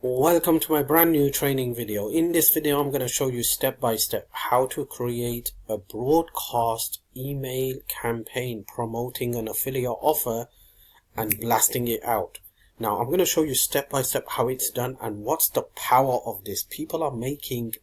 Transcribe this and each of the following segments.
Welcome to my brand new training video. In this video, I'm going to show you step by step how to create a broadcast email campaign promoting an affiliate offer and blasting it out. Now, I'm going to show you step by step how it's done and what's the power of this. People are making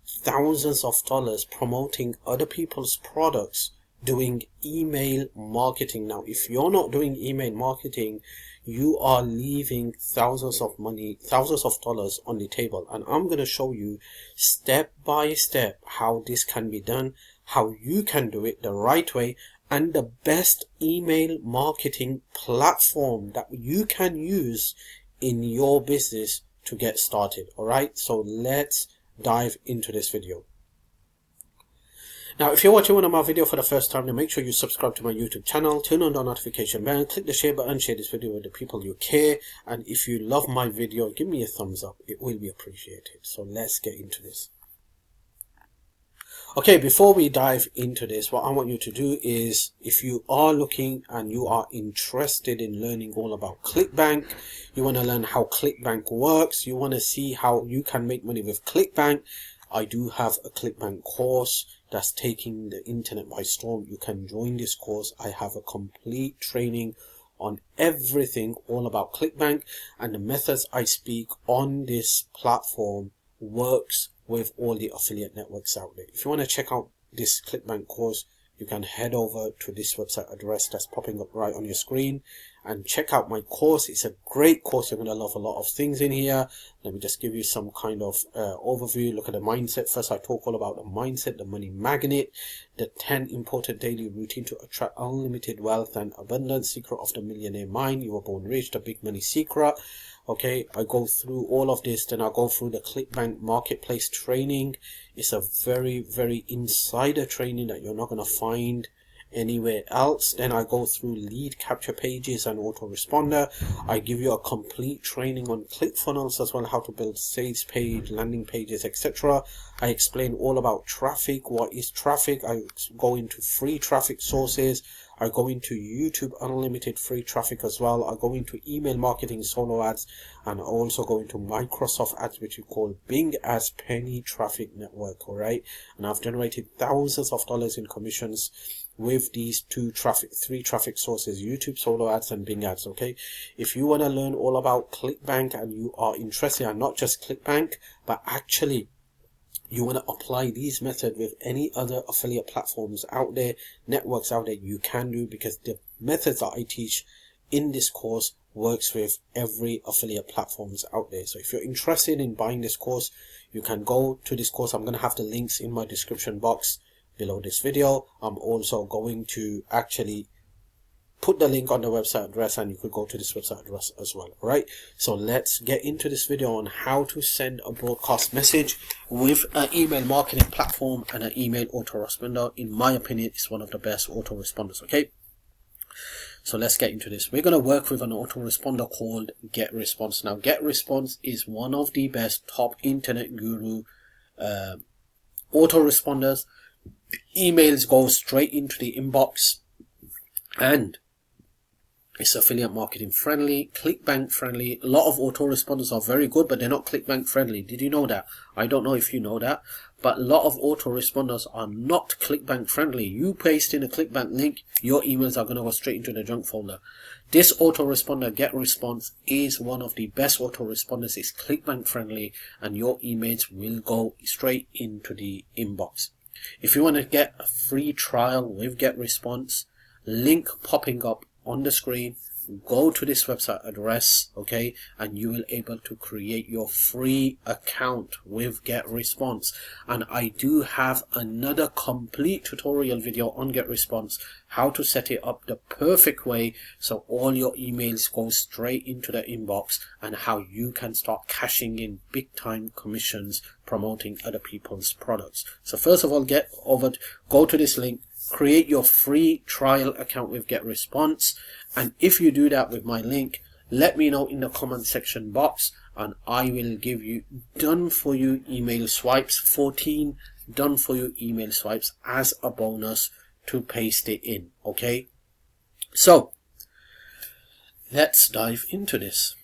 thousands of dollars promoting other people's products doing email marketing. Now, if you're not doing email marketing, you are leaving thousands of dollars on the table. And I'm going to show you step by step how this can be done, how you can do it the right way, and the best email marketing platform that you can use in your business to get started. All right, so let's dive into this video. Now, if you're watching one of my videos for the first time, then make sure you subscribe to my YouTube channel, turn on the notification bell, click the share button, share this video with the people you care, and if you love my video, give me a thumbs up. It will be appreciated. So let's get into this. Okay, before we dive into this, what I want you to do is, if you are looking and you are interested in learning all about ClickBank, you want to learn how ClickBank works, you want to see how you can make money with ClickBank, I do have a ClickBank course that's taking the internet by storm. You can join this course. I have a complete training on everything all about ClickBank, and the methods I speak on this platform works with all the affiliate networks out there. If you want to check out this ClickBank course, you can head over to this website address that's popping up right on your screen and check out my course. It's a great course. You're going to love a lot of things in here. Let me just give you some kind of overview. Look at the mindset. First, I talk all about the mindset, the money magnet, the 10 important daily routine to attract unlimited wealth and abundance, secret of the millionaire mind, you were born rich, the big money secret. Okay, I go through all of this, then I go through the ClickBank marketplace training. It's a very, very insider training that you're not going to find anywhere else. Then I go through lead capture pages and autoresponder. I give you a complete training on ClickFunnels as well, how to build sales page, landing pages, etc. I explain all about traffic, what is traffic. I go into free traffic sources. I go into YouTube unlimited free traffic as well. I go into email marketing, solo ads, and I also go into Microsoft ads, which we call Bing as penny traffic network. All right, and I've generated thousands of dollars in commissions with these three traffic sources: YouTube, solo ads, and Bing ads. Okay, if you want to learn all about ClickBank and you are interested in not just ClickBank, but actually you want to apply these methods with any other affiliate platforms out there, networks out there, you can do, because the methods that I teach in this course works with every affiliate platforms out there. So if you're interested in buying this course, you can go to this course. I'm going to have the links in my description box below this video. I'm also going to actually put the link on the website address, and you could go to this website address as well. All right, so let's get into this video on how to send a broadcast message with an email marketing platform and an email autoresponder. In my opinion, it's one of the best autoresponders. Okay, so let's get into this. We're going to work with an autoresponder called GetResponse. Now, GetResponse is one of the best top internet guru autoresponders. Emails go straight into the inbox, and it's affiliate marketing friendly, ClickBank friendly. A lot of autoresponders are very good, but they're not ClickBank friendly. Did you know that? I don't know if you know that, but a lot of autoresponders are not ClickBank friendly. You paste in a ClickBank link, your emails are going to go straight into the junk folder. This autoresponder, GetResponse, is one of the best autoresponders. It's ClickBank friendly, and your emails will go straight into the inbox. If you want to get a free trial with GetResponse, link popping up on the screen, go to this website address, okay, and you will able to create your free account with GetResponse. And I do have another complete tutorial video on GetResponse, how to set it up the perfect way so all your emails go straight into the inbox, and how you can start cashing in big time commissions promoting other people's products. So first of all, go to this link, create your free trial account with GetResponse, and if you do that with my link, let me know in the comment section box, and I will give you done for you email swipes, 14 done for you email swipes as a bonus to paste it in. Okay, so let's dive into this.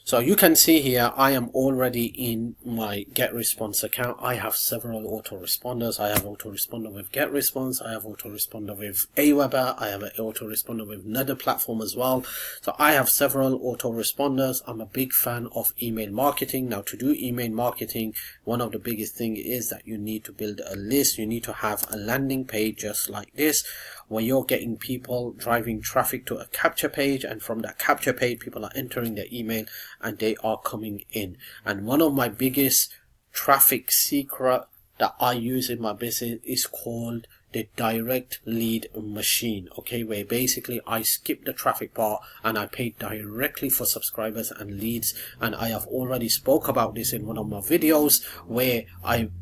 So you can see here, I am already in my GetResponse account. I have several autoresponders. I have autoresponder with GetResponse. I have autoresponder with Aweber. I have an autoresponder with another platform as well. So I have several autoresponders. I'm a big fan of email marketing. Now, to do email marketing, one of the biggest thing is that you need to build a list. You need to have a landing page just like this, where you're getting people driving traffic to a capture page, and from that capture page, people are entering their email and they are coming in. And one of my biggest traffic secret that I use in my business is called the direct lead machine, okay, where basically I skip the traffic part and I pay directly for subscribers and leads. And I have already spoke about this in one of my videos, where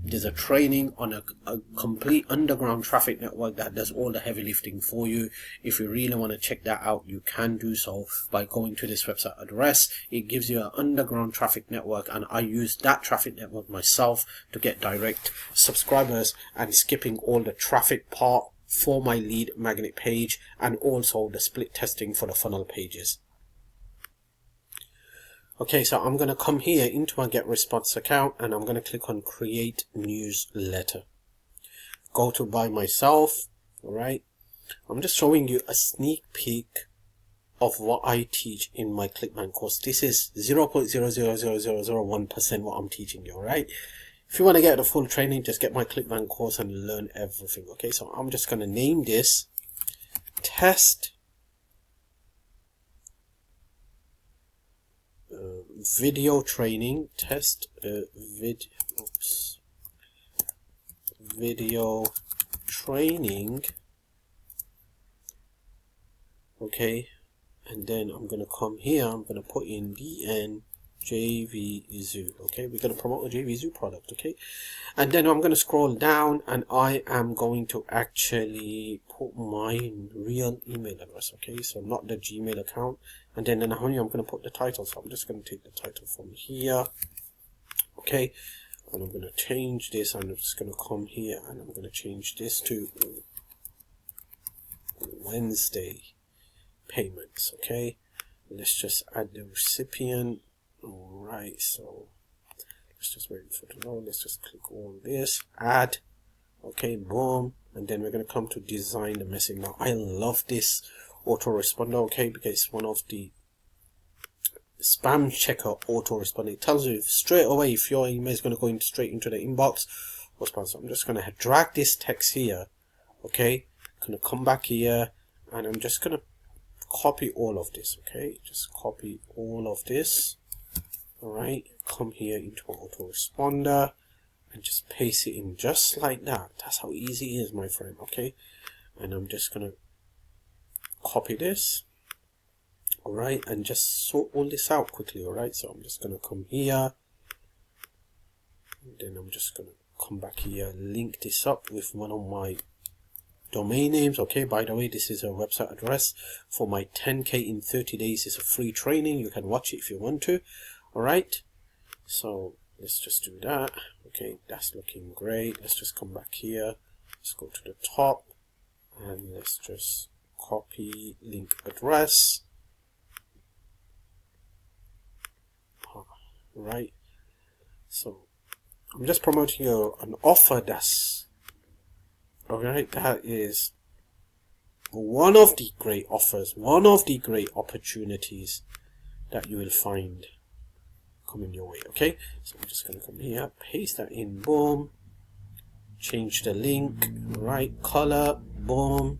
there's a training on a complete underground traffic network that does all the heavy lifting for you. If you really want to check that out, you can do so by going to this website address. It gives you an underground traffic network, and I use that traffic network myself to get direct subscribers and skipping all the traffic part for my lead magnet page, and also the split testing for the funnel pages. Okay, so I'm going to come here into my GetResponse account, and I'm going to click on create newsletter. Go to by myself. All right, I'm just showing you a sneak peek of what I teach in my ClickBank course. This is 0.00001% what I'm teaching you. All right, if you want to get the full training, just get my ClickBank course and learn everything. Okay, so I'm just going to name this test video training, video training. Okay, and then I'm going to come here, I'm going to put in DNJournal. Okay, we're going to promote a JVZoo product. Okay, and then I'm going to scroll down, and I am going to actually put my real email address. Okay, so not the Gmail account. And then I'm going to put the title, so I'm just going to take the title from here. Okay, and I'm going to change this, and I'm just going to come here, and I'm going to change this to Wednesday payments. Okay, let's just add the recipient. All right, so let's just wait for it to load. Let's just click on this, add. Okay, boom, and then we're going to come to design the message. Now I love this autoresponder, okay, because it's one of the spam checker autoresponder. It tells you straight away if your email is going to go straight into the inbox or spam. So I'm just going to drag this text here. Okay, I'm going to come back here, and I'm just going to copy all of this. Okay, just copy all of this. All right, come here into autoresponder and just paste it in just like that. That's how easy it is, my friend. Okay, and I'm just going to copy this. All right, and just sort all this out quickly. All right, so I'm just going to come here, and then I'm just going to come back here, link this up with one of my domain names. Okay, by the way, this is a website address for my 10K in 30 days. It's a free training. You can watch it if you want to. All right, so let's just do that. Okay, that's looking great. Let's just come back here. Let's go to the top, and let's just copy link address. Right, so I'm just promoting an offer that's alright. That is one of the great offers, one of the great opportunities that you will find coming your way. Okay, so I'm just going to come here, paste that in, boom, change the link, right color, boom,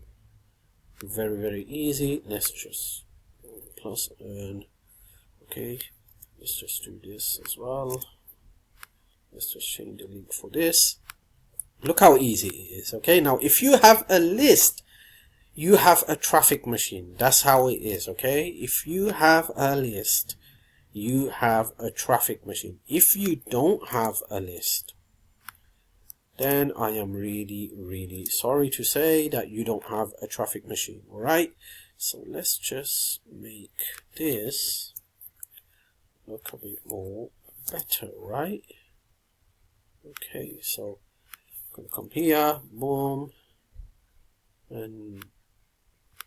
very easy. Let's just plus earn. Okay, let's just do this as well. Let's just change the link for this. Look how easy it is. Okay, now if you have a list, you have a traffic machine. That's how it is. Okay, if you have a list, you have a traffic machine. If you don't have a list, then I am really sorry to say that you don't have a traffic machine. All right, so let's just make this look a bit more better, right? Okay, so I'm gonna come here, boom, and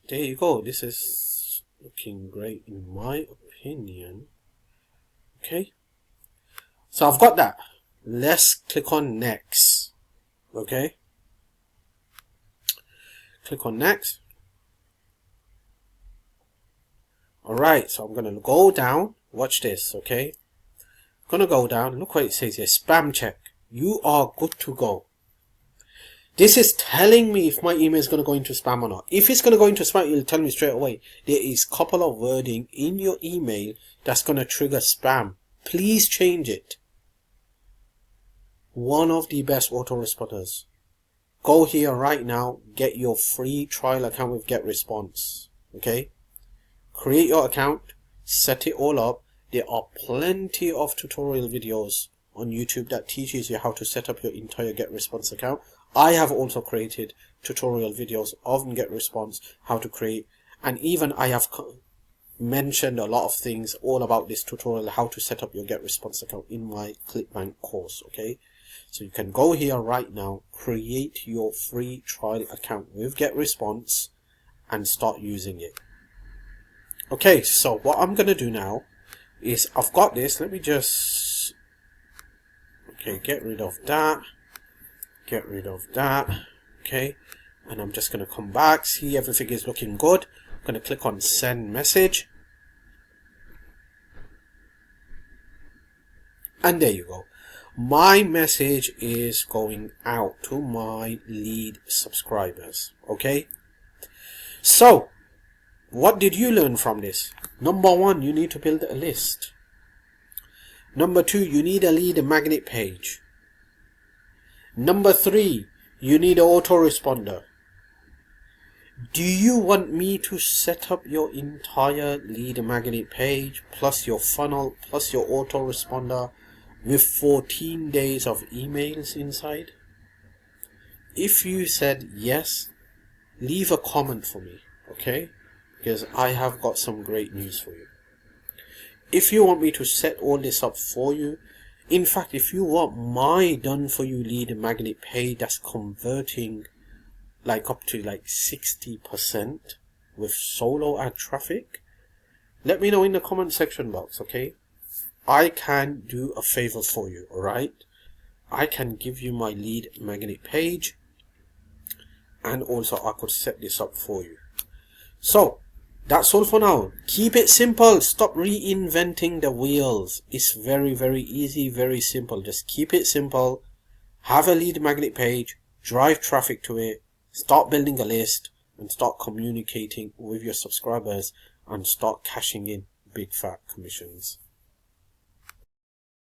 there you go. This is looking great in my opinion. Okay, so I've got that. Let's click on next. Okay, click on next. Alright, so I'm going to go down. Watch this, okay? I'm going to go down. Look what it says here. Spam check. You are good to go. This is telling me if my email is going to go into spam or not. If it's going to go into spam, it'll tell me straight away. There is a couple of wording in your email that's going to trigger spam. Please change it. One of the best autoresponders. Go here right now. Get your free trial account with GetResponse. Okay? Create your account. Set it all up. There are plenty of tutorial videos on YouTube that teaches you how to set up your entire GetResponse account. I have also created tutorial videos of GetResponse, how to create, and even I have mentioned a lot of things all about this tutorial, how to set up your GetResponse account in my ClickBank course, okay? So you can go here right now, create your free trial account with GetResponse and start using it. Okay, so what I'm going to do now is I've got this. Let me just, okay, get rid of that. Get rid of that. Okay, and I'm just going to come back. See, everything is looking good. I'm going to click on send message. And there you go. My message is going out to my lead subscribers. Okay, so what did you learn from this? Number one, you need to build a list. Number two, you need a lead magnet page. Number three, you need an autoresponder. Do you want me to set up your entire lead magnet page plus your funnel plus your autoresponder with 14 days of emails inside? If you said yes, leave a comment for me, okay? Because I have got some great news for you. If you want me to set all this up for you, in fact, if you want my done for you lead magnet page that's converting like up to like 60% with solo ad traffic, let me know in the comment section box, okay? I can do a favor for you, alright? I can give you my lead magnet page, and also I could set this up for you. So that's all for now. Keep it simple. Stop reinventing the wheels. It's very, very easy, very simple. Just keep it simple. Have a lead magnet page, drive traffic to it, start building a list, and start communicating with your subscribers and start cashing in big fat commissions.